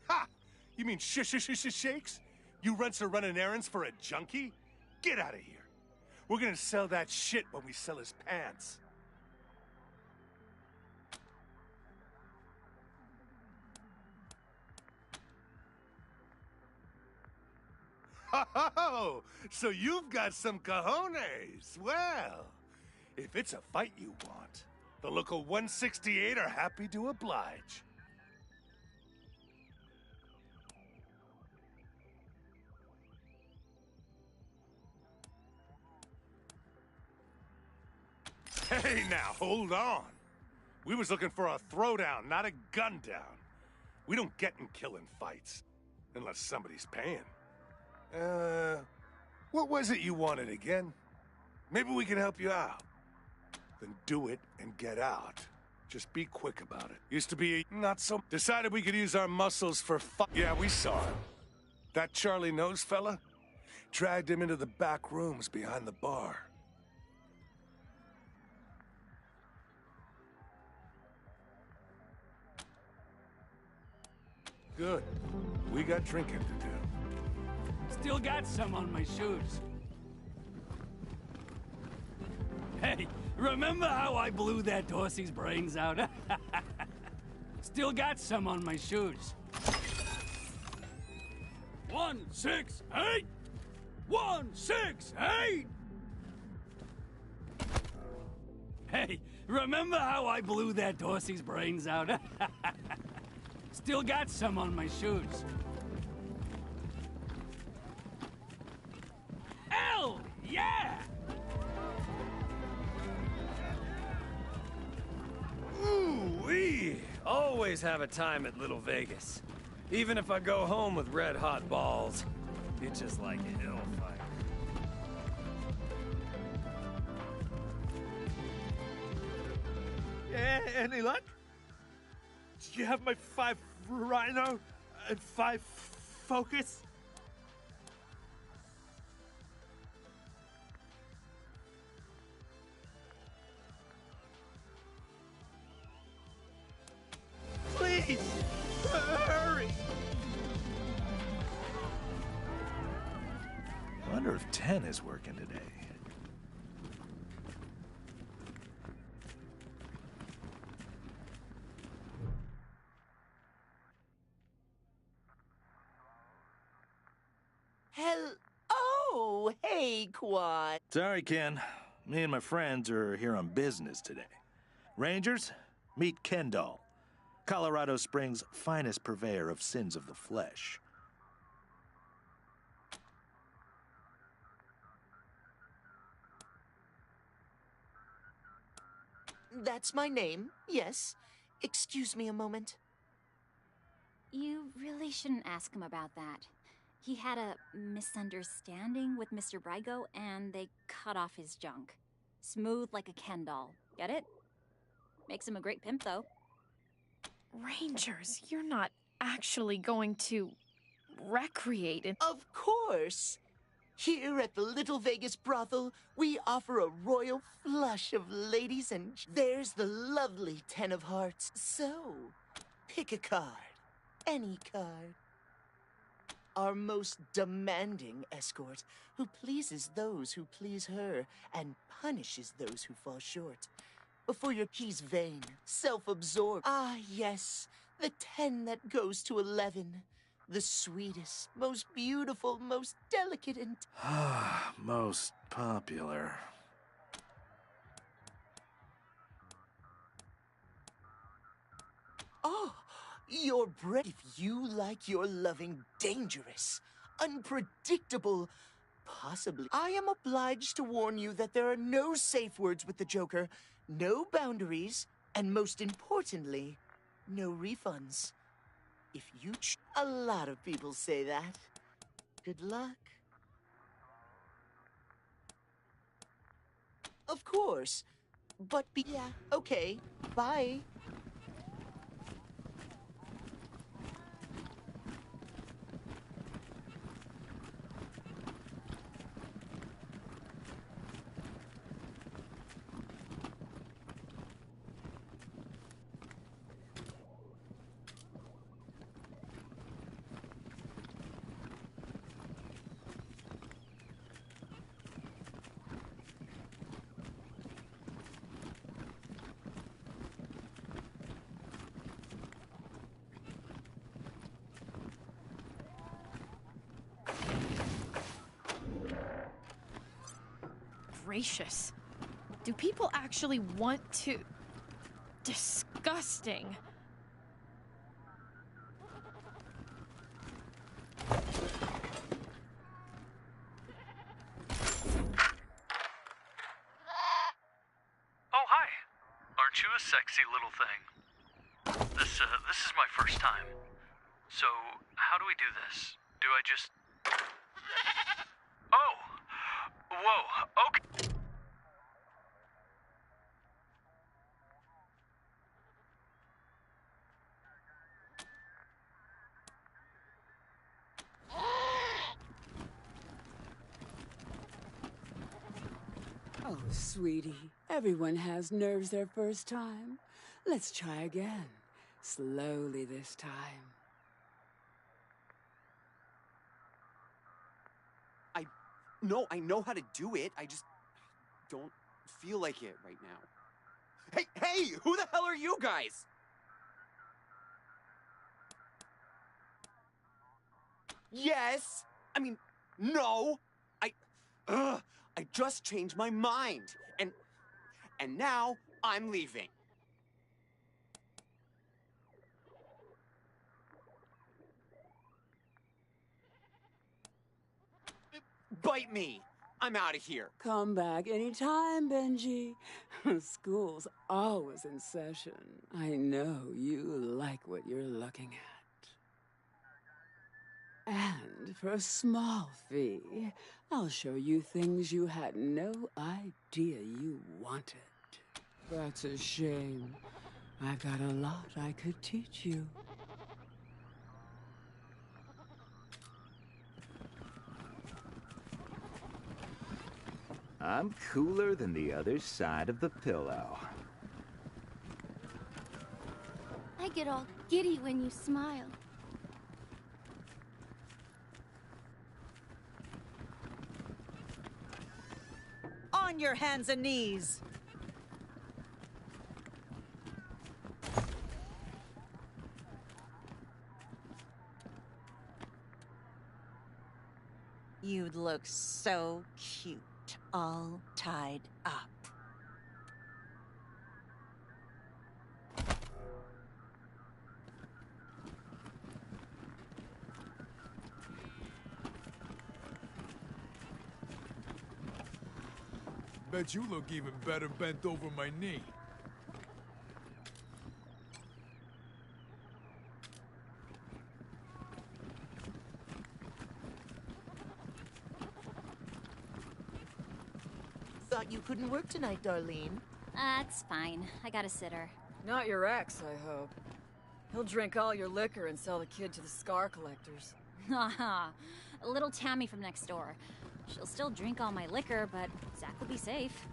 Ha! You mean shakes? You runts are running errands for a junkie? Get out of here. We're gonna sell that shit when we sell his pants. Oh, so you've got some cojones. Well, if it's a fight you want, the local 168 are happy to oblige. Hey, now, hold on. We was looking for a throwdown, not a gun down. We don't get in killing fights, unless somebody's paying. What was it you wanted again? Maybe we can help you out. Then do it and get out. Just be quick about it. Used to be not so... Decided we could use our muscles for Yeah, we saw him. That Charlie Nose fella? Dragged him into the back rooms behind the bar. Good. We got drinking to do. Still got some on my shoes. Hey, remember how I blew that Dorsey's brains out? Still got some on my shoes. 168! 168! Hey, remember how I blew that Dorsey's brains out? Still got some on my shoes. Hell yeah! Ooh-wee! Always have a time at Little Vegas. Even if I go home with red-hot balls. It's just like a hill fight. Any luck? Do you have my 5 Rhino and 5 Focus? Please, hurry! Wonder if 10 is working today. Oh, hey, Quad. Sorry, Ken. Me and my friends are here on business today. Rangers, meet Kendall, Colorado Springs' finest purveyor of sins of the flesh. That's my name, yes. Excuse me a moment. You really shouldn't ask him about that. He had a misunderstanding with Mr. Brygo, and they cut off his junk. Smooth like a Ken doll. Get it? Makes him a great pimp, though. Rangers, you're not actually going to recreate in— Of course! Here at the Little Vegas brothel, we offer a royal flush of ladies, and there's the lovely 10 of hearts. So, pick a card. Any card. Our most demanding escort, who pleases those who please her and punishes those who fall short. For your keys vain, self-absorbed. Ah, yes, the 10 that goes to 11. The sweetest, most beautiful, most delicate, and Most popular. oh, you're brave. If you like your loving dangerous, unpredictable, possibly, I am obliged to warn you that there are no safe words with the Joker, no boundaries, and most importantly, no refunds. If you a lot of people say that. Good luck. Of course. But yeah, okay. Bye. Gracious. Do people actually want to— Disgusting. Oh, hi. Aren't you a sexy little thing? This is my first time. So, how do we do this? Do I just... Oh! Whoa, okay. Oh, sweetie, everyone has nerves their first time. Let's try again. Slowly this time. No, I know how to do it. I just don't feel like it right now. Hey, who the hell are you guys? Yes. I mean, no. I just changed my mind. And now I'm leaving. Bite me! I'm out of here. Come back anytime, Benji. School's always in session. I know you like what you're looking at. And for a small fee, I'll show you things you had no idea you wanted. That's a shame. I've got a lot I could teach you. I'm cooler than the other side of the pillow. I get all giddy when you smile. On your hands and knees! You'd look so cute, all tied up. Bet you look even better bent over my knee. Thought you couldn't work tonight, Darlene. That's fine. I got a sitter. Not your ex, I hope. He'll drink all your liquor and sell the kid to the scar collectors. Haha. Little Tammy from next door. She'll still drink all my liquor, but Zach will be safe.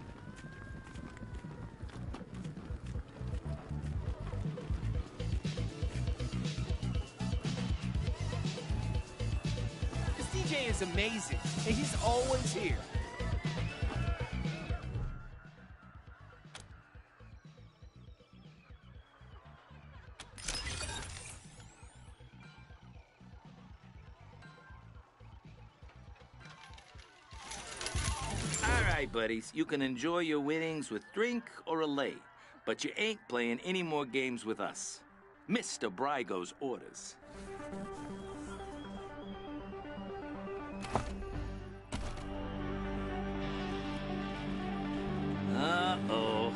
This DJ is amazing, and he's always here. All right, buddies, you can enjoy your winnings with drink or a lay, but you ain't playing any more games with us. Mr. Brygo's orders. Uh-oh.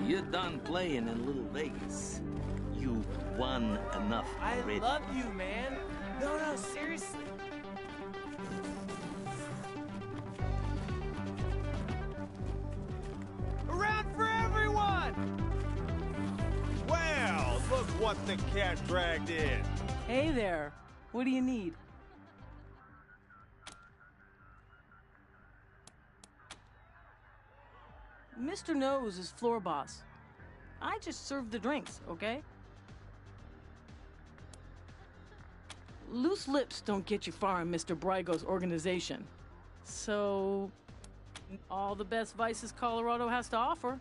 You're done playing in Little Vegas. You won enough already. I love you, man. No, seriously. Around for everyone! Well, look what the cat dragged in. Hey there. What do you need? Mr. Nose is floor boss. I just serve the drinks, okay? Loose lips don't get you far in Mr. Brygo's organization. So, all the best vices Colorado has to offer.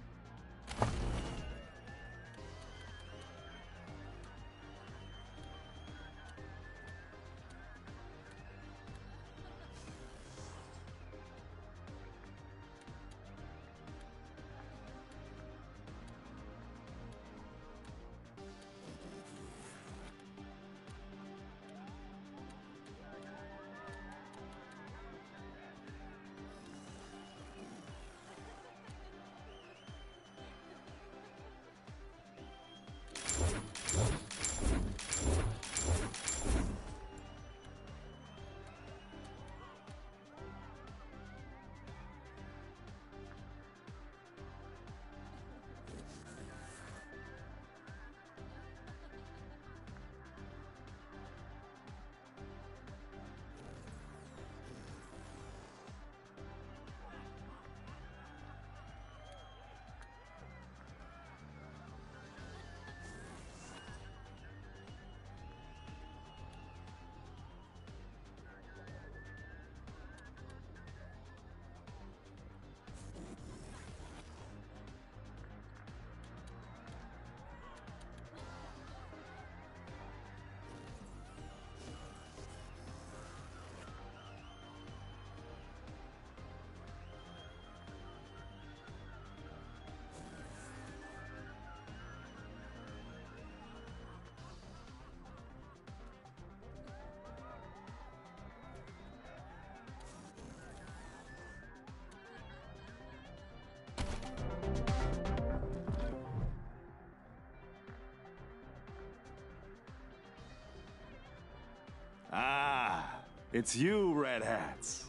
Ah, it's you, Red Hats.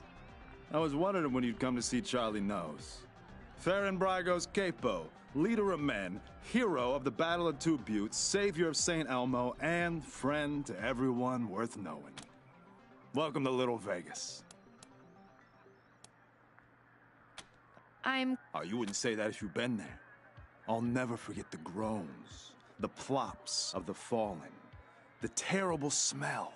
I was wondering when you'd come to see Charlie Nose. Farron Brago's capo, leader of men, hero of the Battle of Two Buttes, savior of St. Elmo, and friend to everyone worth knowing. Welcome to Little Vegas. Oh, you wouldn't say that if you've been there. I'll never forget the groans, the plops of the fallen, the terrible smell.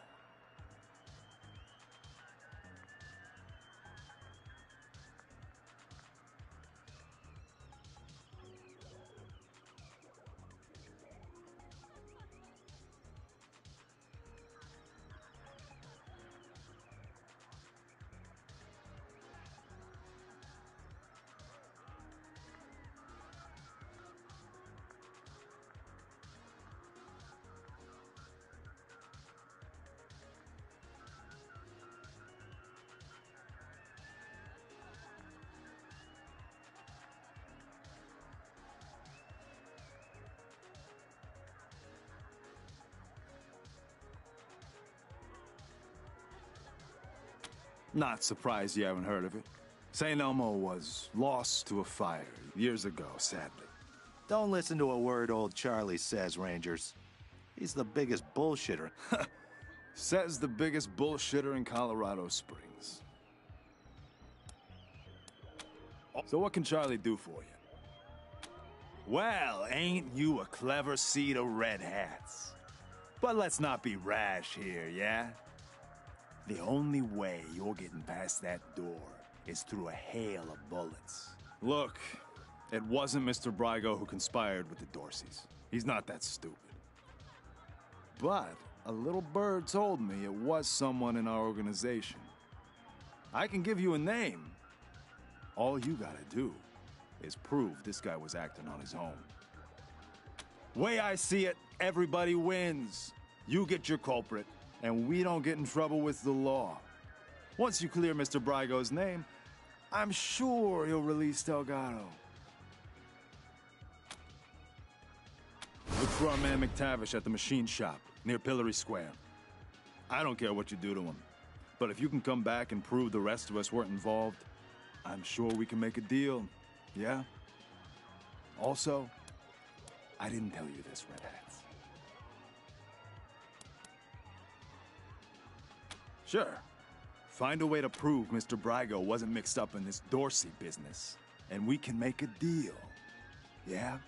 Not surprised you haven't heard of it. St. Elmo was lost to a fire years ago, sadly. Don't listen to a word old Charlie says, Rangers. He's the biggest bullshitter. Says the biggest bullshitter in Colorado Springs. So what can Charlie do for you? Well, ain't you a clever seed of red hats? But let's not be rash here, yeah? The only way you're getting past that door is through a hail of bullets. Look, it wasn't Mr. Brygo who conspired with the Dorseys. He's not that stupid. But a little bird told me it was someone in our organization. I can give you a name. All you gotta do is prove this guy was acting on his own. Way I see it, everybody wins. You get your culprit, and we don't get in trouble with the law. Once you clear Mr. Brygo's name, I'm sure he'll release Delgado. Look for our man McTavish at the machine shop near Pillory Square. I don't care what you do to him, but if you can come back and prove the rest of us weren't involved, I'm sure we can make a deal, yeah? Also, I didn't tell you this, Red Hats. Sure. Find a way to prove Mr. Brygo wasn't mixed up in this Dorsey business, and we can make a deal. Yeah?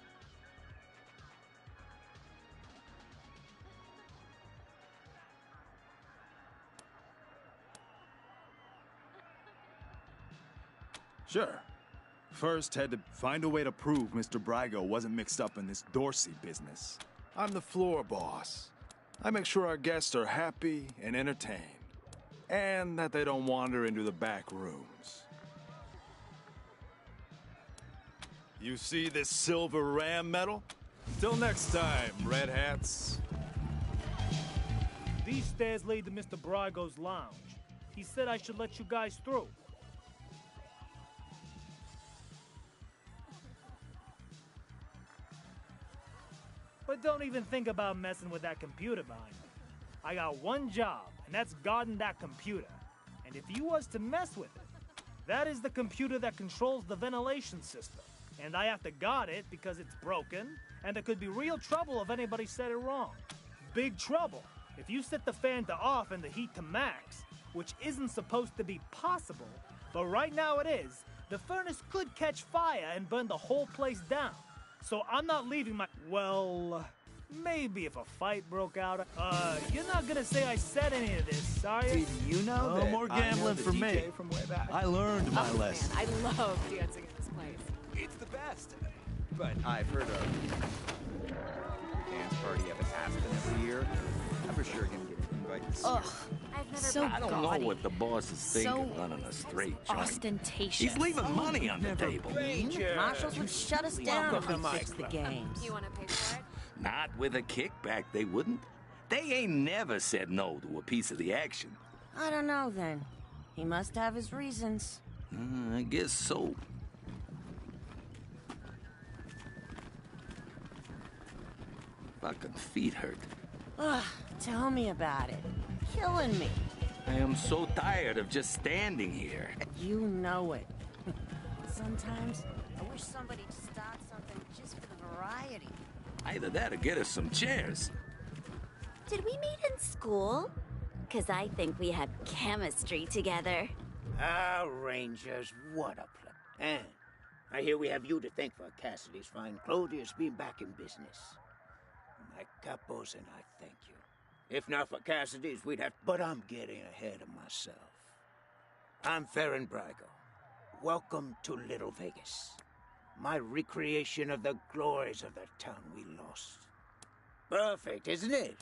Sure. First, had to find a way to prove Mr. Brygo wasn't mixed up in this Dorsey business. I'm the floor boss. I make sure our guests are happy and entertained. And that they don't wander into the back rooms. You see this silver ram medal? Till next time, Red Hats. These stairs lead to Mr. Brygo's lounge. He said I should let you guys through. But don't even think about messing with that computer behind me. I got one job, and that's guarding that computer. And if you was to mess with it, that is the computer that controls the ventilation system. And I have to guard it because it's broken, and there could be real trouble if anybody said it wrong. Big trouble if you set the fan to off and the heat to max, which isn't supposed to be possible, but right now it is. The furnace could catch fire and burn the whole place down. So I'm not leaving my... Well... maybe if a fight broke out. You're not gonna say I said any of this, are you? Did you know No that more I know gambling the for me. DJ from way back? I learned my lesson. Man, I love dancing in this place. It's the best. But I've heard of dance party at Aspen every year. I'm for sure gonna get an invite this year. Ugh, I've never So been. I don't gaudy. know what the boss is thinking So running a straight joint. ostentatious. He's leaving money on the table. Marshals would shut us down if we fixed the games. You want to pay for it? Not with a kickback, they wouldn't. They ain't never said no to a piece of the action. I don't know then. He must have his reasons. I guess so. Fucking feet hurt. Ugh, tell me about it. Killing me. I am so tired of just standing here. You know it. sometimes. I wish somebody'd start something just for the variety. Either that or get us some chairs. Did we meet in school? Because I think we had chemistry together. Ah, Rangers, what a play. And I hear we have you to thank for Cassidy's fine Claudius being back in business. My capos and I thank you. If not for Cassidy's, we'd have... But I'm getting ahead of myself. I'm Farron Brygo. Welcome to Little Vegas. My recreation of the glories of the town we lost. Perfect, isn't it?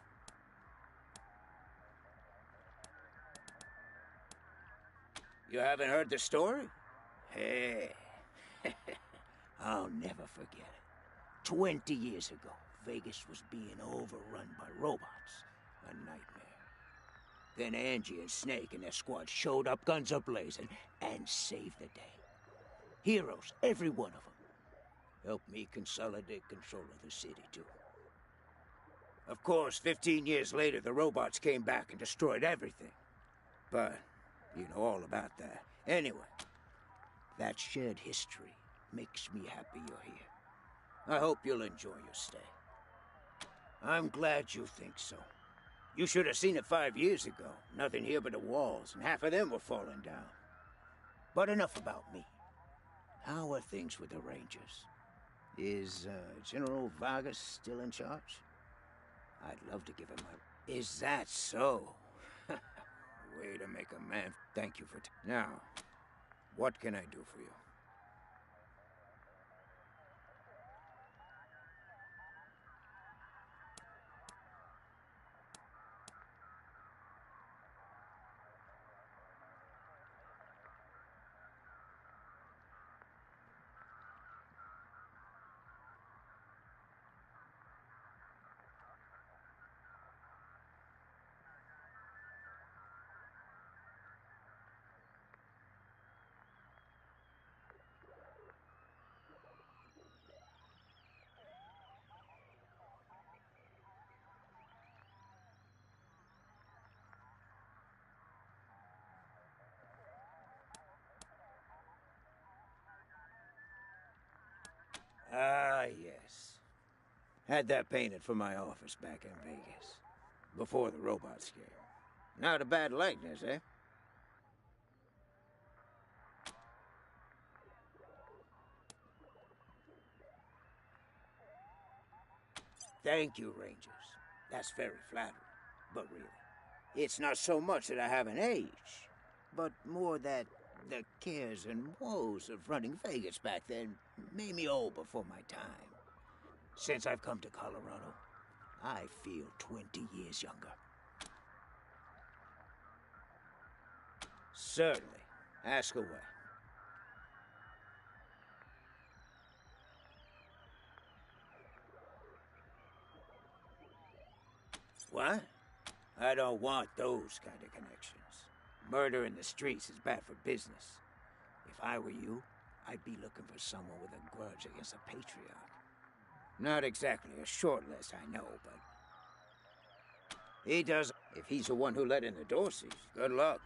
You haven't heard the story? Hey, I'll never forget it. 20 years ago, Vegas was being overrun by robots. A nightmare. Then Angie and Snake and their squad showed up, guns a-blazing, and saved the day. Heroes, every one of them. Helped me consolidate control of the city, too. Of course, 15 years later, the robots came back and destroyed everything. But you know all about that. Anyway, that shared history makes me happy you're here. I hope you'll enjoy your stay. I'm glad you think so. You should have seen it 5 years ago. Nothing here but the walls, and half of them were falling down. But enough about me. How are things with the Rangers? Is General Vargas still in charge? I'd love to give him a... Is that so? Way to make a man. Thank you for... Now, what can I do for you? Ah, yes. Had that painted for my office back in Vegas. Before the robot scare. Not a bad likeness, eh? Thank you, Rangers. That's very flattering. But really, it's not so much that I haven't aged, but more that the cares and woes of running Vegas back then made me old before my time. Since I've come to Colorado, I feel 20 years younger. Certainly. Ask away. What? I don't want those kind of connections. Murder in the streets is bad for business. If I were you, I'd be looking for someone with a grudge against a patriarch. Not exactly a short list, I know, but... He does... If he's the one who let in the Dorseys, good luck.